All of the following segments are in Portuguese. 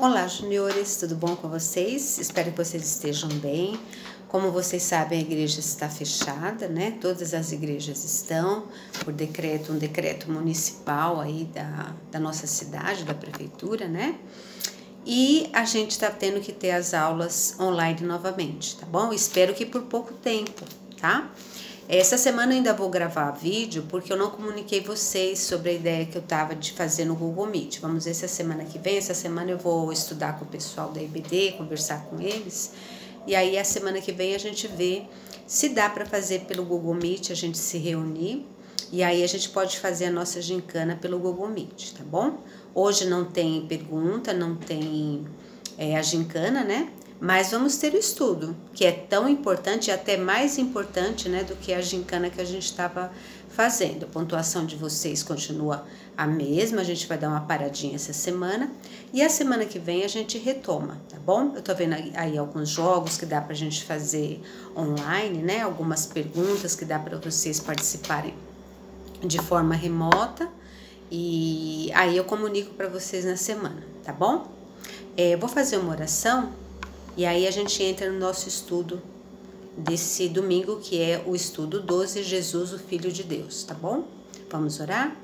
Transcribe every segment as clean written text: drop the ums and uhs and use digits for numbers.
Olá, juniores, tudo bom com vocês? Espero que vocês estejam bem. Como vocês sabem, a igreja está fechada, né? Todas as igrejas estão, por decreto, um decreto municipal aí da nossa cidade, da prefeitura, né? E a gente está tendo que ter as aulas online novamente, tá bom? Espero que por pouco tempo, tá? Essa semana eu ainda vou gravar vídeo, porque eu não comuniquei vocês sobre a ideia que eu tava de fazer no Google Meet. Vamos ver se a semana que vem, essa semana eu vou estudar com o pessoal da IBD, conversar com eles. E aí a semana que vem a gente vê se dá para fazer pelo Google Meet, a gente se reunir. E aí a gente pode fazer a nossa gincana pelo Google Meet, tá bom? Hoje não tem pergunta, não tem a gincana, né? Mas vamos ter o estudo, que é tão importante e até mais importante, né, do que a gincana que a gente estava fazendo. A pontuação de vocês continua a mesma, a gente vai dar uma paradinha essa semana. E a semana que vem a gente retoma, tá bom? Eu tô vendo aí alguns jogos que dá pra gente fazer online, né? Algumas perguntas que dá para vocês participarem de forma remota. E aí eu comunico para vocês na semana, tá bom? Vou fazer uma oração. E aí a gente entra no nosso estudo desse domingo, que é o estudo 12, Jesus, o Filho de Deus, tá bom? Vamos orar?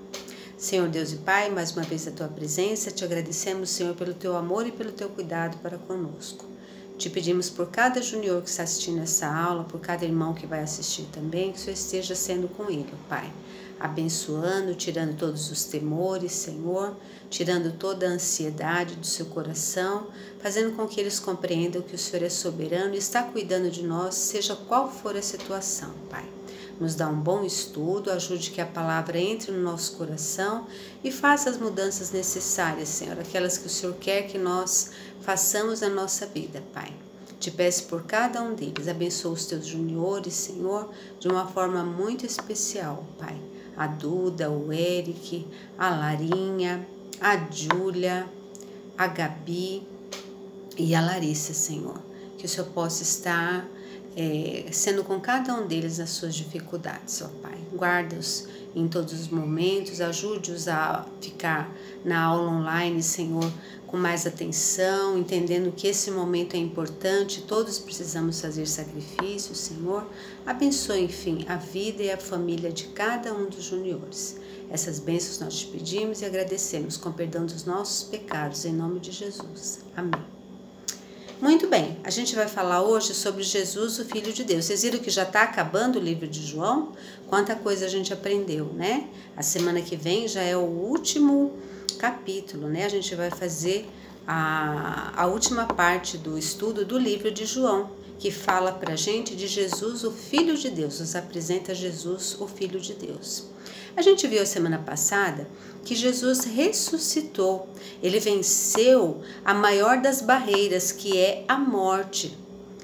Senhor Deus e Pai, mais uma vez a Tua presença, te agradecemos, Senhor, pelo Teu amor e pelo Teu cuidado para conosco. Te pedimos por cada junior que está assistindo essa aula, por cada irmão que vai assistir também, que o Senhor esteja sendo com ele, Pai. Abençoando, tirando todos os temores, Senhor, tirando toda a ansiedade do seu coração, fazendo com que eles compreendam que o Senhor é soberano e está cuidando de nós, seja qual for a situação, Pai. Nos dá um bom estudo, ajude que a palavra entre no nosso coração e faça as mudanças necessárias, Senhor, aquelas que o Senhor quer que nós façamos na nossa vida, Pai. Te peço por cada um deles, abençoa os teus juniores, Senhor, de uma forma muito especial, Pai. A Duda, o Eric, a Larinha, a Júlia, a Gabi e a Larissa, Senhor. Que o Senhor possa estar sendo com cada um deles nas suas dificuldades, ó Pai. Guarda-os em todos os momentos, ajude-os a ficar na aula online, Senhor, com mais atenção, entendendo que esse momento é importante, todos precisamos fazer sacrifícios, Senhor. Abençoe, enfim, a vida e a família de cada um dos juniores. Essas bênçãos nós te pedimos e agradecemos, com perdão dos nossos pecados, em nome de Jesus. Amém. Muito bem, a gente vai falar hoje sobre Jesus, o Filho de Deus. Vocês viram que já está acabando o livro de João? Quanta coisa a gente aprendeu, né? A semana que vem já é o último capítulo, né? A gente vai fazer a última parte do estudo do livro de João, que fala pra gente de Jesus, o Filho de Deus, nos apresenta Jesus, o Filho de Deus. A gente viu a semana passada que Jesus ressuscitou, ele venceu a maior das barreiras, que é a morte.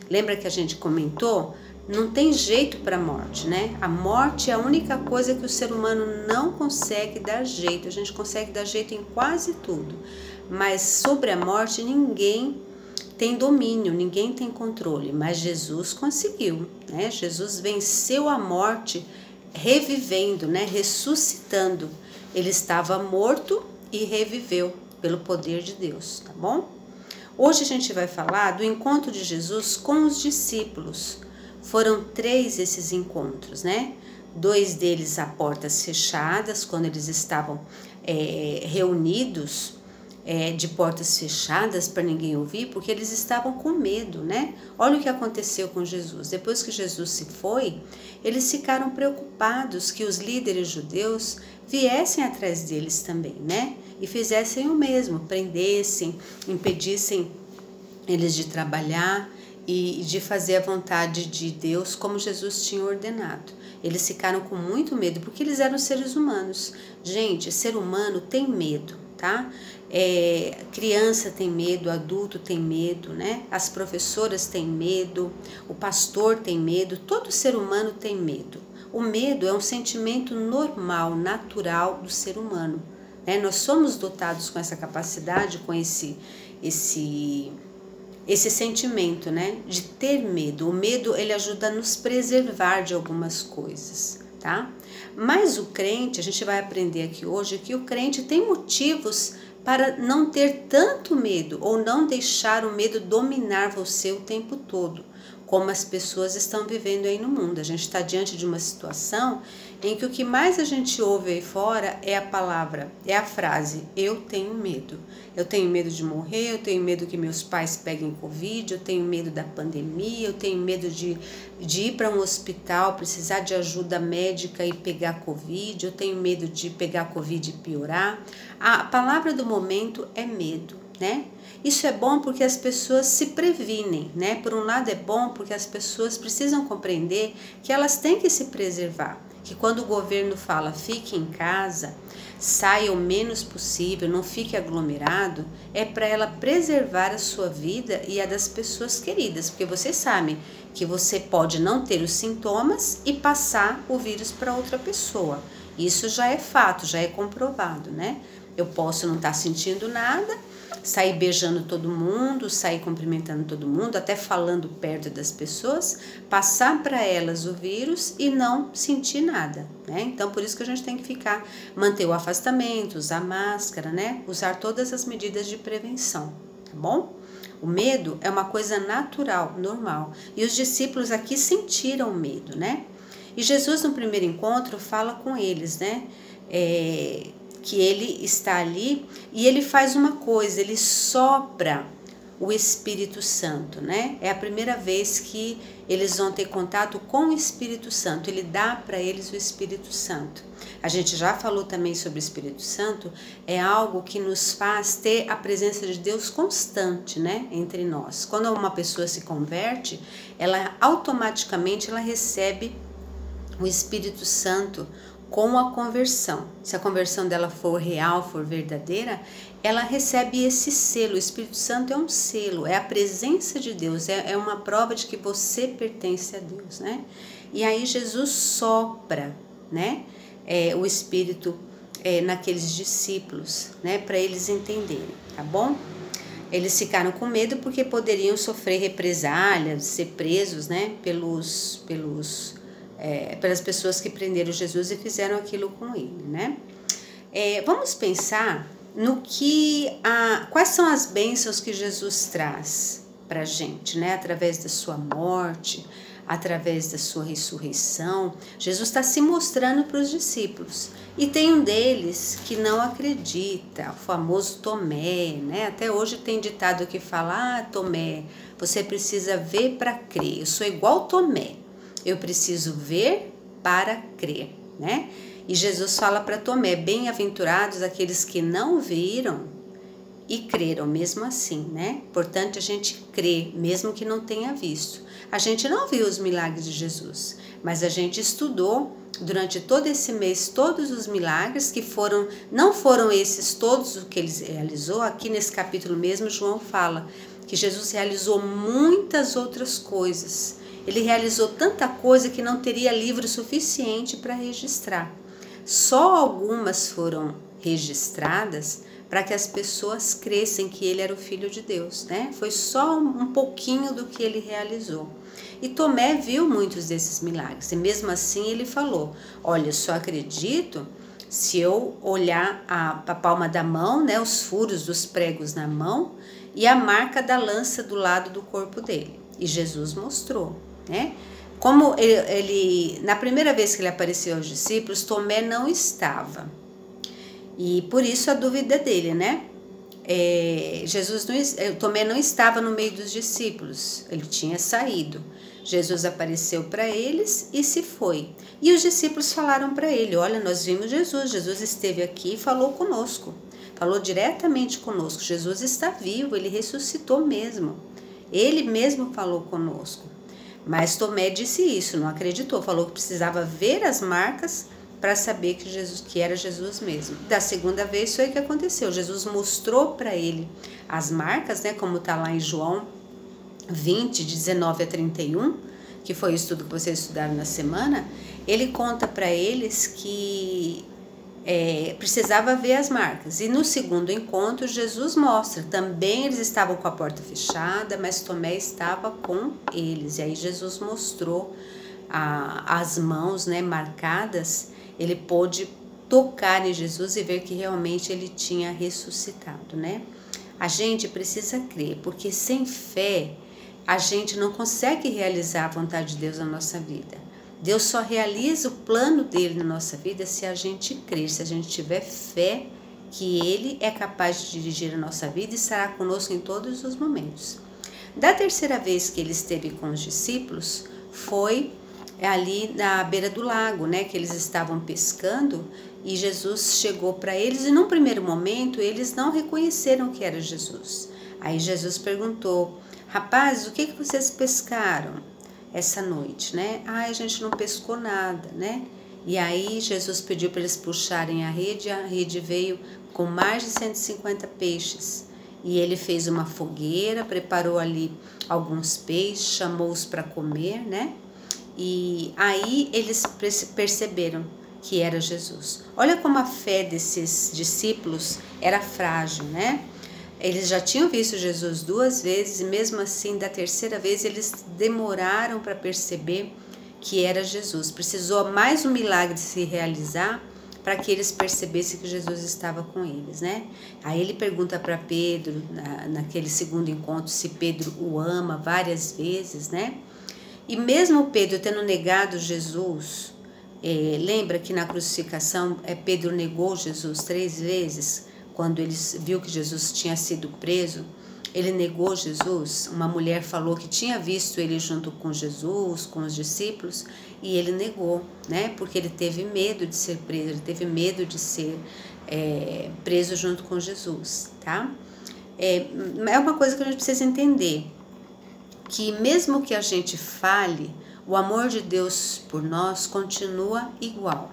Lembra que a gente comentou? Não tem jeito para a morte, né? A morte é a única coisa que o ser humano não consegue dar jeito. A gente consegue dar jeito em quase tudo, mas sobre a morte ninguém tem domínio, ninguém tem controle, mas Jesus conseguiu, né? Jesus venceu a morte revivendo, né? Ressuscitando. Ele estava morto e reviveu pelo poder de Deus, tá bom? Hoje a gente vai falar do encontro de Jesus com os discípulos. Foram 3 esses encontros, né? 2 deles a portas fechadas, quando eles estavam reunidos de portas fechadas para ninguém ouvir, porque eles estavam com medo, né? Olha o que aconteceu com Jesus. Depois que Jesus se foi, eles ficaram preocupados que os líderes judeus viessem atrás deles também, né? E fizessem o mesmo, prendessem, impedissem eles de trabalhar e de fazer a vontade de Deus como Jesus tinha ordenado. Eles ficaram com muito medo, porque eles eram seres humanos. Gente, ser humano tem medo, tá? Criança tem medo, adulto tem medo, né? As professoras têm medo, o pastor tem medo, todo ser humano tem medo. O medo é um sentimento normal, natural do ser humano, né? Nós somos dotados com essa capacidade, com esse sentimento, né, de ter medo. O medo, ele ajuda a nos preservar de algumas coisas, tá? Mas o crente, a gente vai aprender aqui hoje que o crente tem motivos para não ter tanto medo ou não deixar o medo dominar você o tempo todo, como as pessoas estão vivendo aí no mundo. A gente está diante de uma situação em que o que mais a gente ouve aí fora é a palavra, é a frase, eu tenho medo. Eu tenho medo de morrer, eu tenho medo que meus pais peguem Covid, eu tenho medo da pandemia, eu tenho medo de ir para um hospital, precisar de ajuda médica e pegar Covid, eu tenho medo de pegar Covid e piorar. A palavra do momento é medo, né? Isso é bom porque as pessoas se previnem, né? Por um lado é bom porque as pessoas precisam compreender que elas têm que se preservar, que quando o governo fala fique em casa, saia o menos possível, não fique aglomerado, é para ela preservar a sua vida e a das pessoas queridas, porque vocês sabem que você pode não ter os sintomas e passar o vírus para outra pessoa. Isso já é fato, já é comprovado, né? Eu posso não estar sentindo nada, sair beijando todo mundo, sair cumprimentando todo mundo, até falando perto das pessoas, passar para elas o vírus e não sentir nada, né? Então, por isso que a gente tem que manter o afastamento, usar máscara, né? Usar todas as medidas de prevenção, tá bom? O medo é uma coisa natural, normal. E os discípulos aqui sentiram medo, né? E Jesus, no primeiro encontro, fala com eles, né? Que ele está ali e ele faz uma coisa, ele sopra o Espírito Santo, né? É a primeira vez que eles vão ter contato com o Espírito Santo, ele dá para eles o Espírito Santo. A gente já falou também sobre o Espírito Santo, é algo que nos faz ter a presença de Deus constante, né, entre nós. Quando uma pessoa se converte, ela automaticamente recebe o Espírito Santo com a conversão. Se a conversão dela for real, for verdadeira, ela recebe esse selo. O Espírito Santo é um selo, é a presença de Deus, é uma prova de que você pertence a Deus, né? E aí Jesus sopra, né, o Espírito naqueles discípulos, né, para eles entenderem, tá bom? Eles ficaram com medo porque poderiam sofrer represálias, ser presos, né, pelas pessoas que prenderam Jesus e fizeram aquilo com ele, né? Vamos pensar no quais são as bênçãos que Jesus traz para a gente, né? Através da sua morte, através da sua ressurreição. Jesus está se mostrando para os discípulos. E tem um deles que não acredita, o famoso Tomé, né? Até hoje tem ditado que fala, Tomé, você precisa ver para crer. Eu sou igual Tomé. Eu preciso ver para crer, né? E Jesus fala para Tomé, bem-aventurados aqueles que não viram e creram mesmo assim, né? Portanto, a gente crê, mesmo que não tenha visto. A gente não viu os milagres de Jesus, mas a gente estudou durante todo esse mês todos os milagres que não foram esses todos o que ele realizou. Aqui nesse capítulo mesmo, João fala que Jesus realizou muitas outras coisas. Ele realizou tanta coisa que não teria livro suficiente para registrar. Só algumas foram registradas para que as pessoas crescem que ele era o Filho de Deus, né? Foi só um pouquinho do que ele realizou. E Tomé viu muitos desses milagres, e mesmo assim ele falou, olha, eu só acredito se eu olhar a palma da mão, né, os furos dos pregos na mão e a marca da lança do lado do corpo dele. E Jesus mostrou, né? Como na primeira vez que ele apareceu aos discípulos, Tomé não estava. E por isso a dúvida dele, né? Tomé não estava no meio dos discípulos, ele tinha saído. Jesus apareceu para eles e se foi. E os discípulos falaram para ele, olha, nós vimos Jesus, Jesus esteve aqui e falou conosco. Falou diretamente conosco, Jesus está vivo, ele ressuscitou mesmo. Ele mesmo falou conosco. Mas Tomé disse isso, não acreditou, falou que precisava ver as marcas para saber que era Jesus mesmo. Da segunda vez foi o que aconteceu, Jesus mostrou para ele as marcas, né, como está lá em João 20, de 19 a 31, que foi o estudo que vocês estudaram na semana. Ele conta para eles que precisava ver as marcas. E no segundo encontro, Jesus mostra. Também eles estavam com a porta fechada, mas Tomé estava com eles. E aí Jesus mostrou as mãos, né, marcadas. Ele pôde tocar em Jesus e ver que realmente ele tinha ressuscitado, né? A gente precisa crer, porque sem fé a gente não consegue realizar a vontade de Deus na nossa vida. Deus só realiza o plano dele na nossa vida se a gente crer, se a gente tiver fé que ele é capaz de dirigir a nossa vida e estará conosco em todos os momentos. Da terceira vez que ele esteve com os discípulos, foi ali na beira do lago, né, que eles estavam pescando, e Jesus chegou para eles e num primeiro momento eles não reconheceram que era Jesus. Aí Jesus perguntou: rapazes, o que vocês pescaram essa noite, né? A gente não pescou nada, né? E aí Jesus pediu para eles puxarem a rede veio com mais de 150 peixes. E ele fez uma fogueira, preparou ali alguns peixes, chamou-os para comer, né? E aí eles perceberam que era Jesus. Olha como a fé desses discípulos era frágil, né? Eles já tinham visto Jesus 2 vezes e mesmo assim, da terceira vez, eles demoraram para perceber que era Jesus. Precisou mais um milagre se realizar para que eles percebessem que Jesus estava com eles, né? Aí ele pergunta para Pedro, naquele segundo encontro, se Pedro o ama várias vezes, né? E mesmo Pedro tendo negado Jesus, lembra que na crucificação Pedro negou Jesus 3 vezes, quando ele viu que Jesus tinha sido preso, ele negou Jesus. Uma mulher falou que tinha visto ele junto com Jesus, com os discípulos, e ele negou, né? Porque ele teve medo de ser preso, ele teve medo de ser preso junto com Jesus, tá? É uma coisa que a gente precisa entender, que mesmo que a gente fale, o amor de Deus por nós continua igual.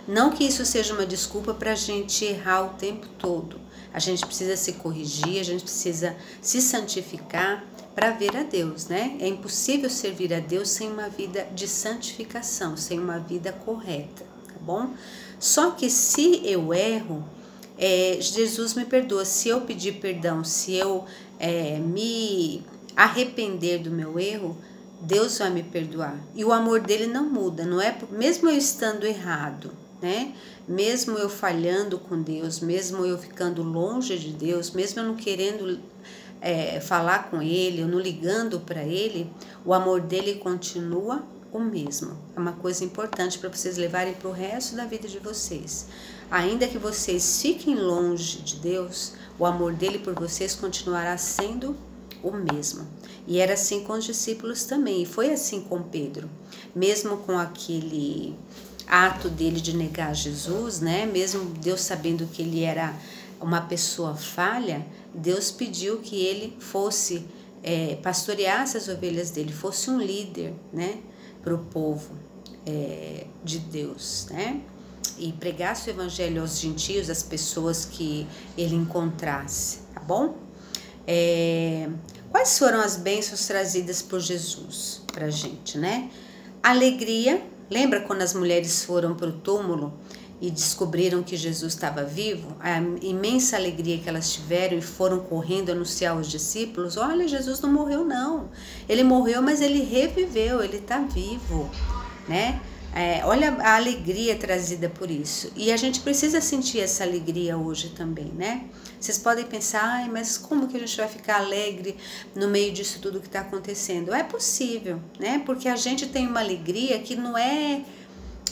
Não que isso seja uma desculpa para a gente errar o tempo todo. A gente precisa se corrigir, a gente precisa se santificar para ver a Deus, né? É impossível servir a Deus sem uma vida de santificação, sem uma vida correta, tá bom? Só que se eu erro, Jesus me perdoa. Se eu pedir perdão, se eu me arrepender do meu erro, Deus vai me perdoar. E o amor dele não muda, não é? Mesmo eu estando errado, né? Mesmo eu falhando com Deus, mesmo eu ficando longe de Deus, mesmo eu não querendo falar com ele, eu não ligando para ele, o amor dele continua o mesmo. É uma coisa importante para vocês levarem para o resto da vida de vocês. Ainda que vocês fiquem longe de Deus, o amor dele por vocês continuará sendo o mesmo. E era assim com os discípulos também, e foi assim com Pedro. Mesmo com aquele ato dele de negar Jesus, né? Mesmo Deus sabendo que ele era uma pessoa falha, Deus pediu que ele fosse pastoreasse as ovelhas dele, fosse um líder, né? Para o povo de Deus, né? E pregasse o evangelho aos gentios, às pessoas que ele encontrasse, tá bom? Quais foram as bênçãos trazidas por Jesus para a gente, né? Alegria. Lembra quando as mulheres foram para o túmulo e descobriram que Jesus estava vivo? A imensa alegria que elas tiveram e foram correndo anunciar aos discípulos: olha, Jesus não morreu não. Ele morreu, mas ele reviveu, ele está vivo, né? Olha a alegria trazida por isso. E a gente precisa sentir essa alegria hoje também, né? Vocês podem pensar, mas como que a gente vai ficar alegre no meio disso tudo que está acontecendo? É possível, né? Porque a gente tem uma alegria que não é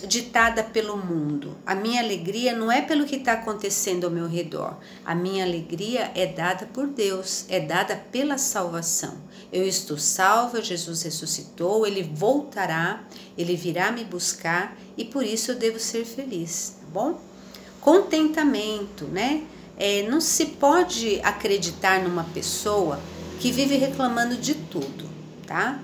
ditada pelo mundo. A minha alegria não é pelo que está acontecendo ao meu redor. A minha alegria é dada por Deus, é dada pela salvação. Eu estou salva, Jesus ressuscitou, ele voltará, ele virá me buscar e por isso eu devo ser feliz, tá bom? Contentamento, né? Não se pode acreditar numa pessoa que vive reclamando de tudo, tá?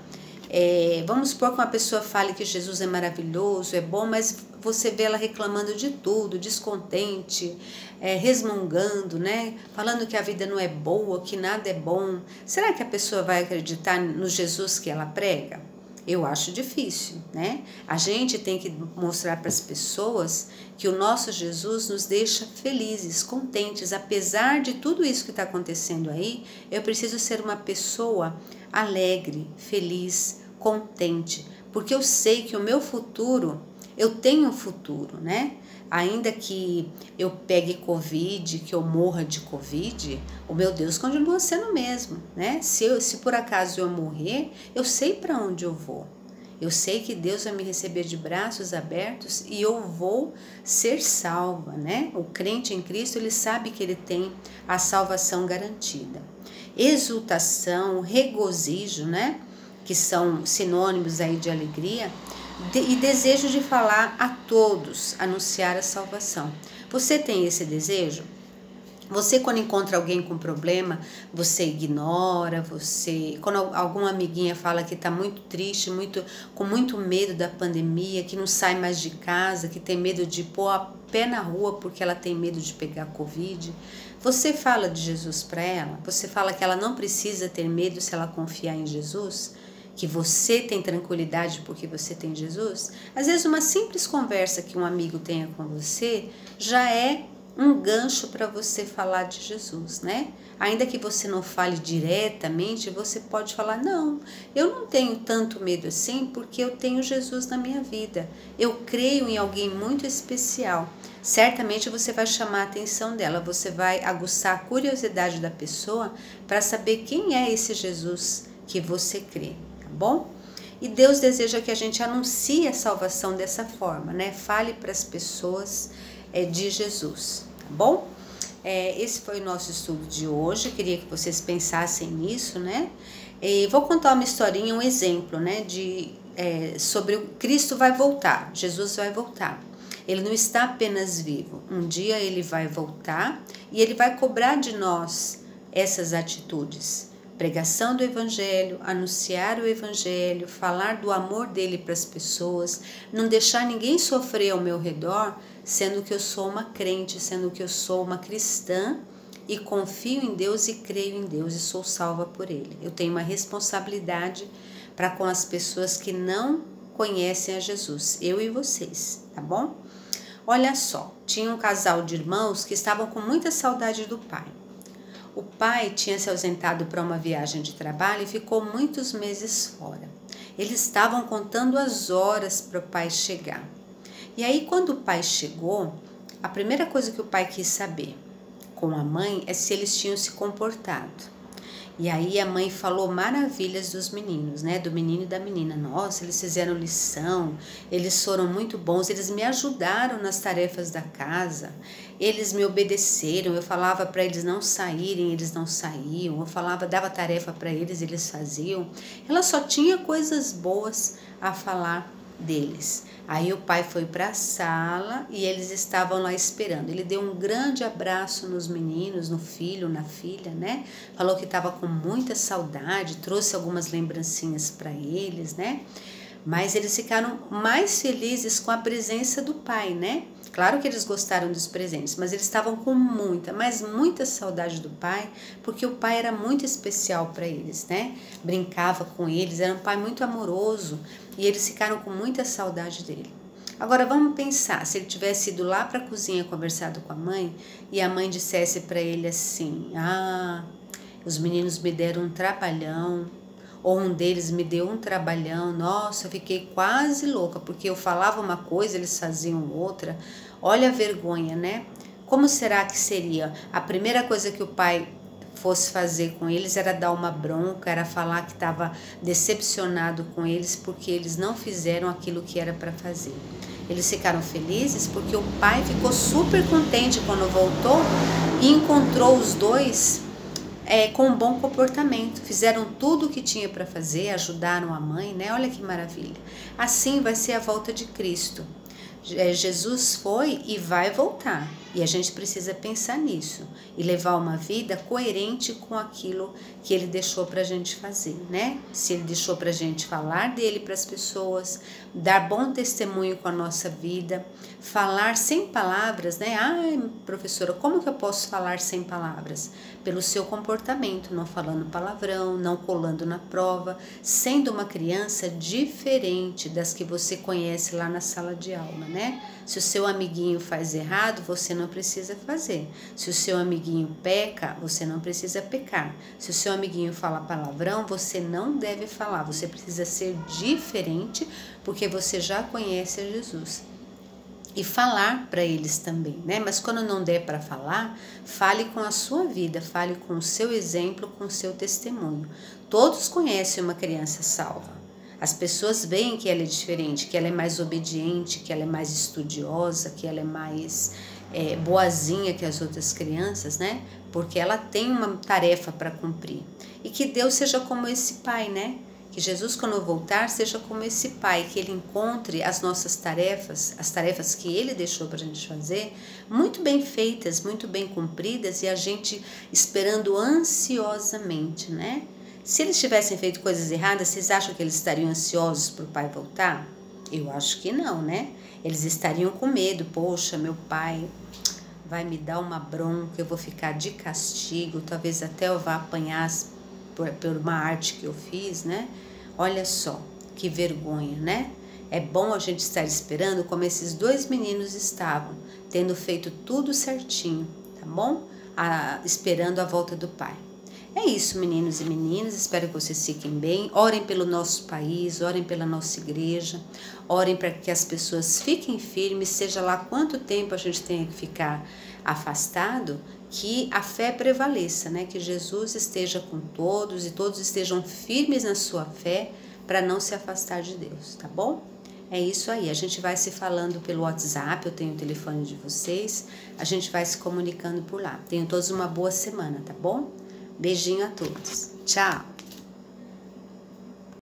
Vamos supor que uma pessoa fale que Jesus é maravilhoso, é bom, mas você vê ela reclamando de tudo, descontente, resmungando, né? Falando que a vida não é boa, que nada é bom. Será que a pessoa vai acreditar no Jesus que ela prega? Eu acho difícil, né? A gente tem que mostrar para as pessoas que o nosso Jesus nos deixa felizes, contentes. Apesar de tudo isso que está acontecendo aí, eu preciso ser uma pessoa alegre, feliz, contente, porque eu sei que o meu futuro, eu tenho um futuro, né? ainda que eu pegue Covid, que eu morra de Covid, o meu Deus continua sendo o mesmo, né? Se por acaso eu morrer, eu sei para onde eu vou. Eu sei que Deus vai me receber de braços abertos e eu vou ser salva, né? O crente em Cristo, ele sabe que ele tem a salvação garantida. Exultação, regozijo, né? Que são sinônimos aí de alegria, e desejo de falar a todos, anunciar a salvação. Você tem esse desejo? Você, quando encontra alguém com problema, você ignora, quando alguma amiguinha fala que está muito triste, com muito medo da pandemia, que não sai mais de casa, que tem medo de pôr a pé na rua porque ela tem medo de pegar Covid, você fala de Jesus para ela? Você fala que ela não precisa ter medo se ela confiar em Jesus? Que você tem tranquilidade porque você tem Jesus? Às vezes uma simples conversa que um amigo tenha com você já é um gancho para você falar de Jesus, né? Ainda que você não fale diretamente, você pode falar, não, eu não tenho tanto medo assim porque eu tenho Jesus na minha vida. Eu creio em alguém muito especial. Certamente você vai chamar a atenção dela, você vai aguçar a curiosidade da pessoa para saber quem é esse Jesus que você crê, tá bom? E Deus deseja que a gente anuncie a salvação dessa forma, né? Fale para as pessoas de Jesus, tá bom? Esse foi o nosso estudo de hoje, queria que vocês pensassem nisso, né? E vou contar uma historinha, um exemplo, né? Sobre o Cristo vai voltar, Jesus vai voltar. Ele não está apenas vivo, um dia ele vai voltar e ele vai cobrar de nós essas atitudes. Pregação do Evangelho, anunciar o Evangelho, falar do amor dele para as pessoas, não deixar ninguém sofrer ao meu redor, sendo que eu sou uma crente, sendo que eu sou uma cristã e confio em Deus e creio em Deus e sou salva por Ele. Eu tenho uma responsabilidade para com as pessoas que não conhecem a Jesus, eu e vocês, tá bom? Olha só, tinha um casal de irmãos que estavam com muita saudade do pai. O pai tinha se ausentado para uma viagem de trabalho e ficou muitos meses fora. Eles estavam contando as horas para o pai chegar. E aí, quando o pai chegou, a primeira coisa que o pai quis saber com a mãe é se eles tinham se comportado. E aí a mãe falou maravilhas dos meninos, né? Do menino e da menina. Nossa, eles fizeram lição, eles foram muito bons, eles me ajudaram nas tarefas da casa, eles me obedeceram, eu falava para eles não saírem, eles não saíam, eu falava, dava tarefa para eles, eles faziam. Ela só tinha coisas boas a falar deles. Aí o pai foi para a sala e eles estavam lá esperando. Ele deu um grande abraço nos meninos, no filho, na filha, né? Falou que estava com muita saudade, trouxe algumas lembrancinhas para eles, né? Mas eles ficaram mais felizes com a presença do pai, né? Claro que eles gostaram dos presentes, mas eles estavam com muita saudade do pai, porque o pai era muito especial para eles, né? Brincava com eles, era um pai muito amoroso e eles ficaram com muita saudade dele. Agora vamos pensar, se ele tivesse ido lá para a cozinha conversado com a mãe e a mãe dissesse para ele assim, os meninos me deram um trabalhão, ou um deles me deu um trabalhão, nossa, eu fiquei quase louca, porque eu falava uma coisa, eles faziam outra. Olha a vergonha, né? Como será que seria? A primeira coisa que o pai fosse fazer com eles era dar uma bronca, era falar que estava decepcionado com eles porque eles não fizeram aquilo que era para fazer. Eles ficaram felizes porque o pai ficou super contente quando voltou e encontrou os dois com um bom comportamento, fizeram tudo o que tinha para fazer, ajudaram a mãe, né? Olha que maravilha. Assim vai ser a volta de Cristo. Jesus foi e vai voltar. E a gente precisa pensar nisso e levar uma vida coerente com aquilo que ele deixou para a gente fazer, né? Se ele deixou para a gente falar dele para as pessoas, dar bom testemunho com a nossa vida, falar sem palavras, né? Professora, como que eu posso falar sem palavras? Pelo seu comportamento, não falando palavrão, não colando na prova, sendo uma criança diferente das que você conhece lá na sala de aula, né? Se o seu amiguinho faz errado, você não precisa fazer. Se o seu amiguinho peca, você não precisa pecar. Se o seu amiguinho fala palavrão, você não deve falar. Você precisa ser diferente porque você já conhece a Jesus. e falar para eles também, né? Mas quando não der para falar, fale com a sua vida, fale com o seu exemplo, com o seu testemunho. Todos conhecem uma criança salva. As pessoas veem que ela é diferente, que ela é mais obediente, que ela é mais estudiosa, que ela é mais boazinha que as outras crianças, né? Porque ela tem uma tarefa para cumprir. E que Deus seja como esse pai, né? Que Jesus, quando voltar, seja como esse pai, que ele encontre as nossas tarefas, as tarefas que ele deixou para a gente fazer, muito bem feitas, muito bem cumpridas, e a gente esperando ansiosamente, né? Se eles tivessem feito coisas erradas, vocês acham que eles estariam ansiosos para o pai voltar? Eu acho que não, né? Eles estariam com medo. Poxa, meu pai vai me dar uma bronca, eu vou ficar de castigo, talvez até eu vá apanhar por uma arte que eu fiz, né? Olha só, que vergonha, né? É bom a gente estar esperando como esses dois meninos estavam, tendo feito tudo certinho, tá bom? Esperando a volta do pai. É isso, meninos e meninas, espero que vocês fiquem bem. Orem pelo nosso país, orem pela nossa igreja, orem para que as pessoas fiquem firmes, seja lá quanto tempo a gente tenha que ficar afastado, que a fé prevaleça, né? Que Jesus esteja com todos e todos estejam firmes na sua fé para não se afastar de Deus, tá bom? É isso aí, a gente vai se falando pelo WhatsApp, eu tenho o telefone de vocês, a gente vai se comunicando por lá. Tenham todos uma boa semana, tá bom? Beijinho a todos. Tchau!